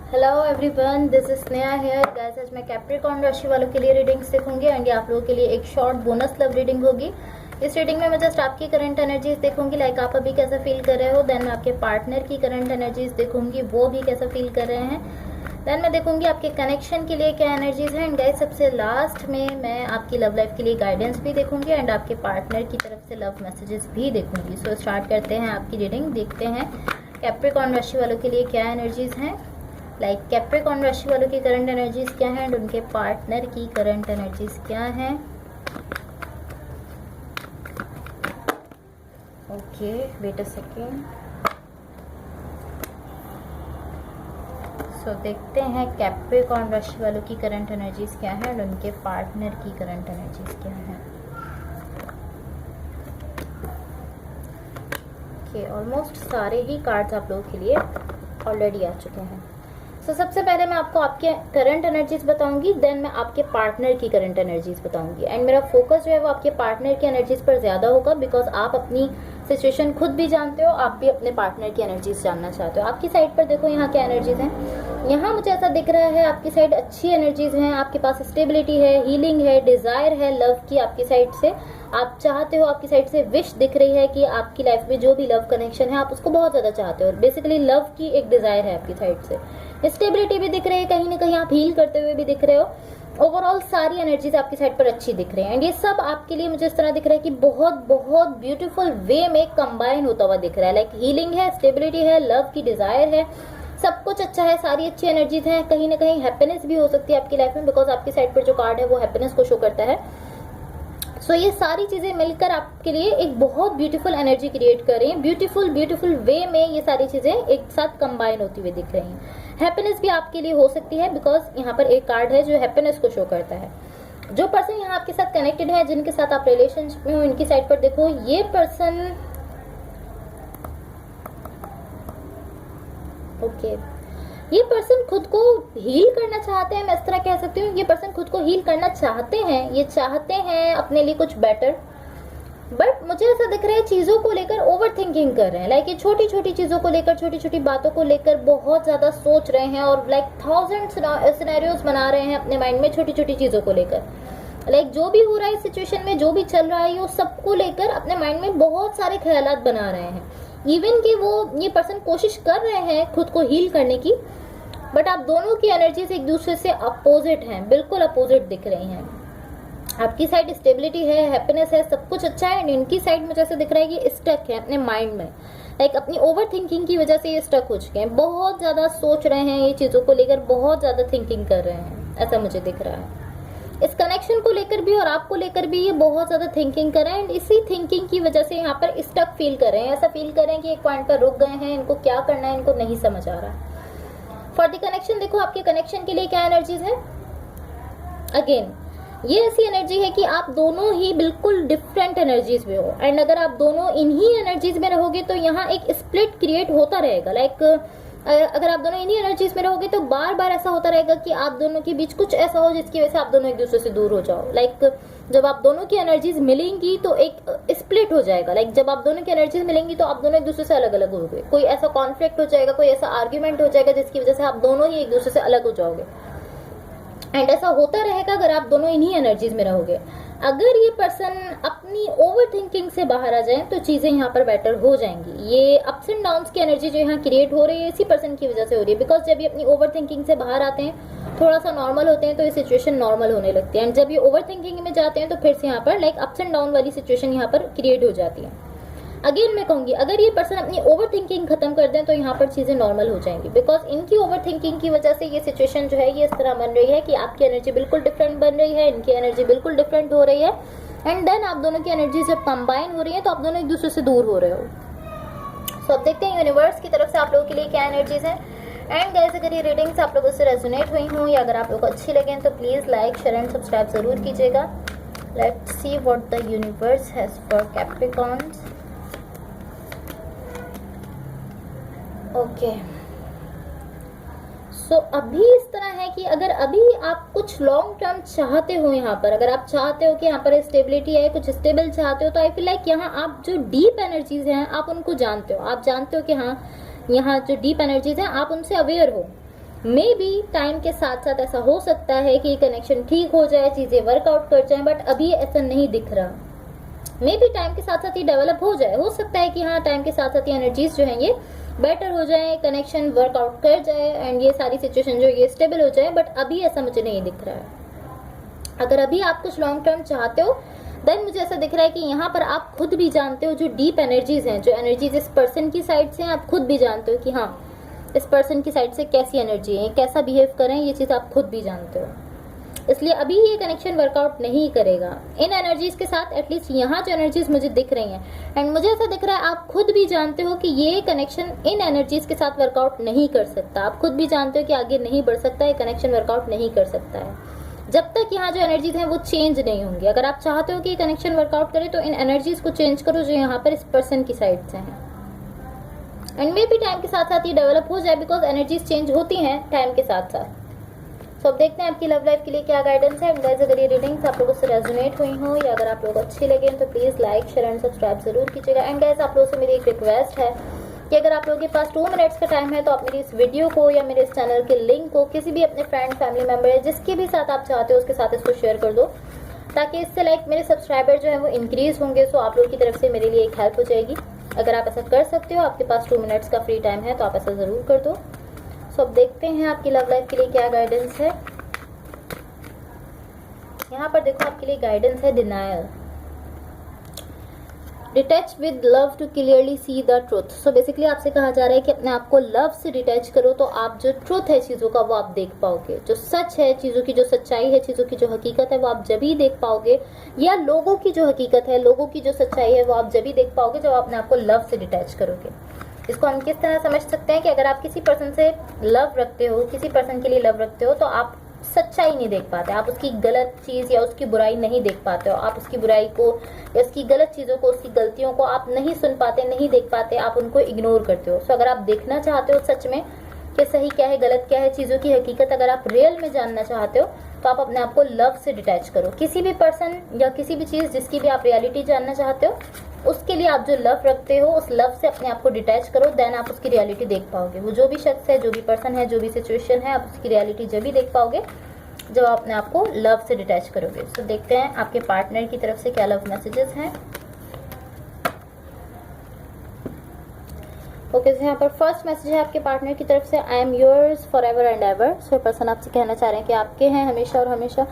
Hello everyone, this is Sneha here guys. आज मैं Capricorn राशि वालों के लिए रीडिंग्स देखूंगी एंड ये आप लोगों के लिए एक शॉर्ट बोनस लव रीडिंग होगी। इस रीडिंग में मैं जस्ट आपकी करंट एनर्जीज देखूंगी, लाइक आप अभी कैसा फील कर रहे हो। देन मैं आपके पार्टनर की करंट एनर्जीज देखूंगी, वो भी कैसा फील कर रहे हैं। देन मैं देखूंगी आपके कनेक्शन के लिए क्या एनर्जीज हैं। एंड गाइस सबसे लास्ट में मैं आपकी लव लाइफ के लिए गाइडेंस भी देखूंगी एंड आपके पार्टनर की तरफ से लव मैसेजेस भी देखूंगी। सो स्टार्ट करते हैं आपकी रीडिंग। देखते हैं कैप्रिकॉर्न राशि वालों के लिए क्या एनर्जीज हैं, लाइक कैप्रिकॉर्न राशि वालों की करंट एनर्जीज क्या है एंड उनके पार्टनर की करंट एनर्जीज क्या है। Okay, wait a second. So देखते हैं कैप्रिकॉर्न राशि वालों की करंट एनर्जीज क्या है एंड उनके पार्टनर की करंट एनर्जीज क्या है। ओके, ऑलमोस्ट सारे ही कार्ड्स आप लोगों के लिए ऑलरेडी आ चुके हैं। तो सबसे पहले मैं आपको आपके करंट एनर्जीज बताऊंगी, देन मैं आपके पार्टनर की करंट एनर्जीज बताऊंगी। एंड मेरा फोकस जो है वो आपके पार्टनर की एनर्जीज पर ज्यादा होगा, बिकॉज आप अपनी सिचुएशन खुद भी जानते हो, आप भी अपने पार्टनर की एनर्जीज जानना चाहते हो। आपकी साइड पर देखो यहाँ क्या एनर्जीज हैं। यहाँ मुझे ऐसा दिख रहा है आपकी साइड अच्छी एनर्जीज हैं, आपके पास स्टेबिलिटी है, हीलिंग है, डिजायर है लव की आपकी साइड से। आप चाहते हो, आपकी साइड से विश दिख रही है कि आपकी लाइफ में जो भी लव कनेक्शन है आप उसको बहुत ज्यादा चाहते हो। बेसिकली लव की एक डिजायर है आपकी साइड से। स्टेबिलिटी भी दिख रही है, कहीं ना कहीं आप हील करते हुए भी दिख रहे हो। ओवरऑल सारी एनर्जीज आपकी साइड पर अच्छी दिख रही है एंड ये सब आपके लिए मुझे इस तरह दिख रहा है कि बहुत बहुत ब्यूटीफुल वे में कंबाइन होता हुआ दिख रहा है। लाइक हीलिंग है, स्टेबिलिटी है, लव की डिजायर है, सब कुछ अच्छा है, सारी अच्छी एनर्जीज हैं। कहीं ना कहीं हैप्पीनेस भी हो सकती है आपकी लाइफ में, बिकॉज आपकी साइड पर जो कार्ड है वो हैप्पीनेस को शो करता है। सो ये सारी चीजें मिलकर आपके लिए एक बहुत ब्यूटीफुल एनर्जी क्रिएट कर रही हैं। ब्यूटीफुल ब्यूटीफुल वे में ये सारी चीजें एक साथ कंबाइन होती हुई दिख रही हैं। हैप्पीनेस भी आपके लिए हो सकती है, बिकॉज यहाँ पर एक कार्ड है जो हैप्पीनेस को शो करता है। जो पर्सन यहाँ आपके साथ कनेक्टेड है, जिनके साथ आप रिलेशनशिप में हो, इनकी साइड पर देखो ये पर्सन ओके ये पर्सन खुद को हील करना चाहते हैं। मैं इस तरह कह सकती हूँ, ये पर्सन खुद को हील करना चाहते हैं, ये चाहते हैं अपने लिए कुछ बेटर। बट मुझे ऐसा दिख रहा है चीजों को लेकर ओवर थिंकिंग कर रहे हैं। लाइक ये छोटी छोटी चीजों को लेकर, छोटी छोटी बातों को लेकर बहुत ज्यादा सोच रहे हैं और लाइक 1000 सिनेरियोज बना रहे हैं अपने माइंड में छोटी छोटी चीजों को लेकर। लाइक जो भी हो रहा है इस सिचुएशन में, जो भी चल रहा है, वो सबको लेकर अपने माइंड में बहुत सारे ख्यालात बना रहे हैं। इवन कि ये पर्सन कोशिश कर रहे हैं खुद को हील करने की, बट आप दोनों की एनर्जीज एक दूसरे से अपोजिट हैं, बिल्कुल अपोजिट दिख रही हैं। आपकी साइड स्टेबिलिटी है, हैप्पीनेस है, सब कुछ अच्छा है एंड इनकी साइड मुझे ऐसे दिख रहा है कि स्टक है अपने माइंड में। लाइक अपनी ओवर थिंकिंग की वजह से ये स्टक हो चुके हैं, बहुत ज्यादा सोच रहे हैं ये चीजों को लेकर, बहुत ज्यादा थिंकिंग कर रहे हैं, ऐसा मुझे दिख रहा है। इस कनेक्शन को लेकर भी और आपको लेकर भी ये बहुत ज्यादा थिंकिंग कर रहे हैं एंड इसी थिंकिंग की वजह से यहाँ पर स्टक फील कर रहे हैं। ऐसा फील कर रहे हैं कि एक पॉइंट पर रुक गए हैं, इनको क्या करना है इनको नहीं समझ आ रहा। फॉर द कनेक्शन देखो आपके कनेक्शन के लिए क्या एनर्जीज है। अगेन ये ऐसी एनर्जी है कि आप दोनों ही बिल्कुल डिफरेंट एनर्जीज में हो एंड अगर आप दोनों इन्हीं एनर्जीज में रहोगे तो यहाँ एक स्प्लिट क्रिएट होता रहेगा। लाइक अगर आप दोनों इन्हीं एनर्जीज में रहोगे तो बार बार ऐसा होता रहेगा कि आप दोनों के बीच कुछ ऐसा हो जिसकी वजह से आप दोनों एक दूसरे से दूर हो जाओ। लाइक जब आप दोनों की एनर्जीज मिलेंगी तो एक स्प्लिट हो जाएगा। लाइक जब आप दोनों की एनर्जीज मिलेंगी तो आप दोनों एक दूसरे से अलग अलग हो गए, कोई ऐसा कॉन्फ्लिक्ट हो जाएगा, कोई ऐसा आर्ग्यूमेंट हो जाएगा जिसकी वजह से आप दोनों ही एक दूसरे से अलग हो जाओगे। एंड ऐसा होता रहेगा अगर आप दोनों इन्हीं एनर्जीज में रहोगे। अगर ये पर्सन अपनी ओवर थिंकिंग से बाहर आ जाए तो चीजें यहाँ पर बेटर हो जाएंगी। ये अप्स एंड डाउन्स की एनर्जी जो यहाँ क्रिएट हो रही है इसी पर्सन की वजह से हो रही है, बिकॉज जब ये अपनी ओवर थिंकिंग से बाहर आते हैं, थोड़ा सा नॉर्मल होते हैं, तो ये सिचुएशन नॉर्मल होने लगती है। एंड जब ये ओवर थिंकिंग में जाते हैं तो फिर से यहाँ पर लाइक अप्स एंड डाउन वाली सिचुएशन यहाँ पर क्रिएट हो जाती है। अगेन मैं कहूंगी अगर ये पर्सन अपनी ओवर थिंकिंग खत्म कर दें तो यहाँ पर चीजें नॉर्मल हो जाएंगी, बिकॉज इनकी ओवर थिंकिंग की वजह से ये सिचुएशन जो है ये इस तरह बन रही है कि आपकी एनर्जी बिल्कुल डिफरेंट बन रही है, इनकी एनर्जी बिल्कुल डिफरेंट हो रही है एंड देन आप दोनों की एनर्जी जब कंबाइन हो रही है तो आप दोनों एक दूसरे से दूर हो रहे हो। सो अब देखते हैं यूनिवर्स की तरफ से आप लोगों के लिए क्या एनर्जीज है। एंड गाइस अगर ये रीडिंग्स आप लोगों से रेजोनेट हुई हों या अगर आप लोग को अच्छी लगे तो please like, share and subscribe जरूर कीजिएगा। Let's see what the universe has for Capricorns. Okay, so अभी इस तरह है कि अगर अभी आप कुछ लॉन्ग टर्म चाहते हो, यहाँ पर अगर आप चाहते हो कि यहाँ पर स्टेबिलिटी है, कुछ स्टेबल चाहते हो, तो आई फील लाइक यहाँ आप जो डीप एनर्जीज हैं आप उनको जानते हो। आप जानते हो कि हाँ यहाँ जो डीप एनर्जीज हैं आप उनसे अवेयर हो। मे बी टाइम के साथ साथ ऐसा हो सकता है कि कनेक्शन ठीक हो जाए, चीजें वर्कआउट कर जाए, बट अभी ऐसा नहीं दिख रहा। मे बी टाइम के साथ साथ ये डेवलप हो जाए, हो सकता है कि हाँ टाइम के साथ साथ ये एनर्जीज जो हैं ये बेटर हो जाए, कनेक्शन वर्कआउट कर जाए एंड ये सारी सिचुएशन जो ये स्टेबल हो जाए, बट अभी ऐसा मुझे नहीं दिख रहा है। अगर अभी आप कुछ लॉन्ग टर्म चाहते हो देन मुझे ऐसा दिख रहा है कि यहाँ पर आप खुद भी जानते हो जो डीप एनर्जीज हैं, जो एनर्जीज इस पर्सन की साइड से हैं, आप खुद भी जानते हो कि हाँ इस पर्सन की साइड से कैसी एनर्जी है, कैसा बिहेव करें, ये चीज़ आप खुद भी जानते हो। इसलिए अभी ये कनेक्शन वर्कआउट नहीं करेगा इन एनर्जीज के साथ, एटलीस्ट यहाँ जो एनर्जीज मुझे दिख रही हैं। एंड मुझे ऐसा दिख रहा है आप खुद भी जानते हो कि ये कनेक्शन इन एनर्जीज के साथ वर्कआउट नहीं कर सकता। आप खुद भी जानते हो कि आगे नहीं बढ़ सकता, ये कनेक्शन वर्कआउट नहीं कर सकता है जब तक यहाँ जो एनर्जीज हैं वो चेंज नहीं होंगी। अगर आप चाहते हो कि कनेक्शन वर्कआउट करे तो इन एनर्जीज को चेंज करो जो यहाँ पर इस पर्सन की साइड से हैं। एंड मे भी टाइम के साथ साथ ये डेवलप हो जाए, बिकॉज एनर्जीज चेंज होती हैं टाइम के साथ साथ। सो अब देखते हैं आपकी लव लाइफ के लिए क्या गाइडेंस है। गाइस अगर ये रीडिंग्स आप लोगों से रेजोनेट हुई हो या अगर आप लोग अच्छी लगे तो please like share and subscribe जरूर कीजिएगा। एंड गाइस आप लोगों से मेरी एक रिक्वेस्ट है कि अगर आप लोगों के पास 2 मिनट्स का टाइम है तो आप मेरी इस वीडियो को या मेरे इस चैनल के लिंक को किसी भी अपने फ्रेंड फैमिली मेंबर या जिसके भी साथ आप चाहते हो उसके साथ इसको शेयर कर दो, ताकि इससे मेरे सब्सक्राइबर जो है वो इंक्रीज होंगे। सो आप लोगों की तरफ से मेरे लिए एक हेल्प हो जाएगी। अगर आप ऐसा कर सकते हो, आपके पास 2 मिनट्स का फ्री टाइम है तो आप ऐसा ज़रूर कर दो। सो अब देखते हैं आपकी लव लाइफ के लिए क्या गाइडेंस है। यहाँ पर देखो आपके लिए गाइडेंस है denial, detach with love to clearly see the truth. So basically आपसे कहा जा रहा है कि अपने आप को लव से डिटैच करो तो आप जो ट्रुथ है चीज़ों का वो आप देख पाओगे, जो सच है चीज़ों की, जो सच्चाई है चीज़ों की, जो हकीकत है वो आप जब ही देख पाओगे, या लोगों की जो हकीकत है, लोगों की जो सच्चाई है वो आप जब ही देख पाओगे जब आप अपने आप को लव से डिटैच करोगे। इसको हम किस तरह समझ सकते हैं कि अगर आप किसी पर्सन से लव रखते हो, किसी पर्सन के लिए लव रखते हो, तो आप सच्चाई नहीं देख पाते, आप उसकी गलत चीज़ या उसकी बुराई नहीं देख पाते हो, आप उसकी बुराई को या उसकी गलत चीज़ों को, उसकी गलतियों को आप नहीं सुन पाते, नहीं देख पाते, आप उनको इग्नोर करते हो। सो अगर आप देखना चाहते हो सच में कि सही क्या है, गलत क्या है, चीज़ों की हकीकत अगर आप रियल में जानना चाहते हो तो आप अपने आप को लव से डिटैच करो। किसी भी पर्सन या किसी भी चीज़ जिसकी भी आप रियलिटी जानना चाहते हो उसके लिए आप जो लव रखते हो उस लव से अपने आप को डिटैच करो, देन आप उसकी रियलिटी देख पाओगे। वो जो भी शख्स है, जो भी पर्सन है, जो भी सिचुएशन है, आप उसकी रियलिटी जब भी देख पाओगे जब आप अपने आप को लव से डिटैच करोगे। सो देखते हैं आपके पार्टनर की तरफ से क्या लव मैसेजेस हैं। ओके, यहाँ पर फर्स्ट मैसेज है आपके पार्टनर की तरफ से, I am yours for ever and ever. So person आपसे कहना चाह रहे हैं कि आपके हैं हमेशा और हमेशा।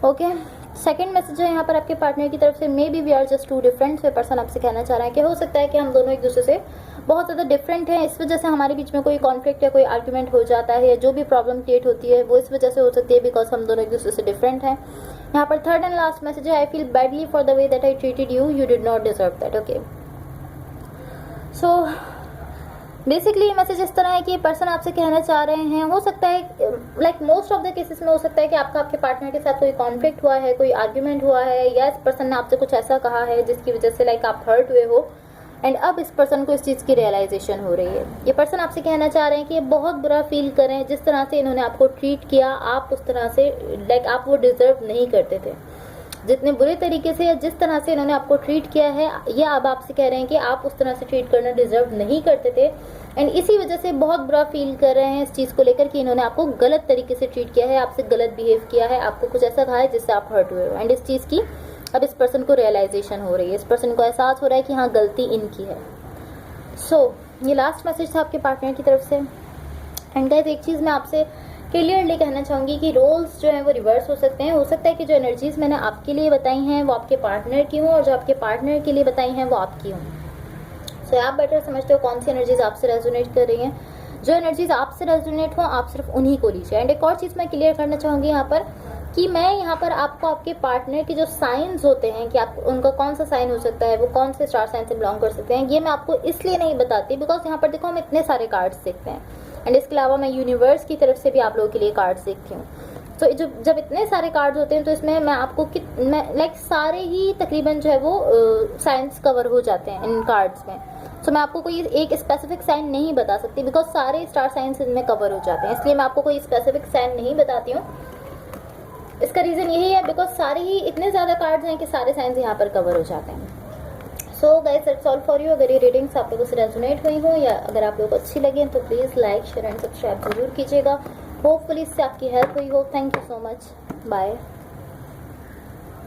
ओके, सेकंड मैसेज है यहाँ पर आपके पार्टनर की तरफ से, maybe we are just too different. So person आपसे कहना चाह रहा है कि हो सकता है कि हम दोनों एक दूसरे से बहुत ज़्यादा डिफरेंट हैं, इस वजह से हमारे बीच में कोई कॉन्फ्लिक्ट या कोई आर्ग्यूमेंट हो जाता है, या जो भी प्रॉब्लम क्रिएट होती है वो इस वजह से हो सकती है बिकॉज हम दोनों एक दूसरे से डिफरेंट हैं। यहाँ पर थर्ड एंड लास्ट मैसेज है, I feel badly for the way that I treated you, you did not deserve that. Okay, so basically ये मैसेज इस तरह है कि पर्सन आपसे कहना चाह रहे हैं, हो सकता है like most of the cases में हो सकता है कि आपका आपके पार्टनर के साथ कोई कॉन्फ्लिक्ट हुआ है, कोई आर्ग्यूमेंट हुआ है, या इस पर्सन ने आपसे कुछ ऐसा कहा है जिसकी वजह से लाइक आप हर्ट हुए हो, एंड अब इस पर्सन को इस चीज़ की रियलाइजेशन हो रही है। ये पर्सन आपसे कहना चाह रहे हैं कि ये बहुत बुरा फील करें, जिस तरह से इन्होंने आपको ट्रीट किया, आप उस तरह से लाइक आप वो डिजर्व नहीं करते थे, जितने बुरे तरीके से या जिस तरह से इन्होंने आपको ट्रीट किया है, ये अब आपसे कह रहे हैं कि आप उस तरह से ट्रीट करना डिजर्व नहीं करते थे, एंड इसी वजह से बहुत बुरा फील कर रहे हैं इस चीज़ को लेकर कि इन्होंने आपको गलत तरीके से ट्रीट किया है, आपसे गलत बिहेव किया है, आपको कुछ ऐसा कहा है जिससे आप हर्ट हुए हो, एंड इस चीज़ की अब इस पर्सन को रियलाइजेशन हो रही है, इस पर्सन को एहसास हो रहा है कि हाँ गलती इनकी है। सो ये लास्ट मैसेज था आपके पार्टनर की तरफ से। एंड गाइस एक चीज़ मैं आपसे क्लियरली कहना चाहूँगी कि रोल्स जो हैं वो रिवर्स हो सकते हैं। हो सकता है कि जो एनर्जीज़ मैंने आपके लिए बताई हैं वो आपके पार्टनर की हों, और जो आपके पार्टनर के लिए बताई हैं वो आपकी हों। सो आप बेटर समझते हो कौन सी एनर्जीज आपसे रेजोनेट कर रही हैं। जो एनर्जीज आपसे रेजोनेट हो आप सिर्फ उन्हीं को लीजिए। एंड एक और चीज़ मैं क्लियर करना चाहूँगी यहाँ पर कि मैं यहाँ पर आपको आपके पार्टनर के जो साइंस होते हैं कि आप उनका कौन सा साइन हो सकता है, वो कौन से स्टार साइन से बिलोंग कर सकते हैं, ये मैं आपको इसलिए नहीं बताती बिकॉज यहाँ पर देखो हम इतने सारे कार्ड्स देखते हैं, एंड इसके अलावा मैं यूनिवर्स की तरफ से भी आप लोगों के लिए कार्ड्स देखती हूँ। तो जब इतने सारे कार्ड्स होते हैं तो इसमें मैं आपको लाइक सारे ही तकरीबन जो है वो साइंस कवर हो जाते हैं इन कार्ड्स में। तो मैं आपको कोई एक स्पेसिफिक साइन नहीं बता सकती बिकॉज सारे स्टार साइंस इनमें कवर हो जाते हैं, इसलिए मैं आपको कोई स्पेसिफिक साइन नहीं बताती हूँ। इसका रीज़न यही है बिकॉज सारे ही इतने ज़्यादा कार्ड्स हैं कि सारे साइंस यहाँ पर कवर हो जाते हैं। So guys it's all for you. अगर ये रीडिंग्स आप लोगों से रेजोनेट हुई हो या अगर आप लोगों को अच्छी लगे तो please like share and subscribe जरूर कीजिएगा। होपफुली इससे आपकी हेल्प हुई हो। Thank you so much. Bye.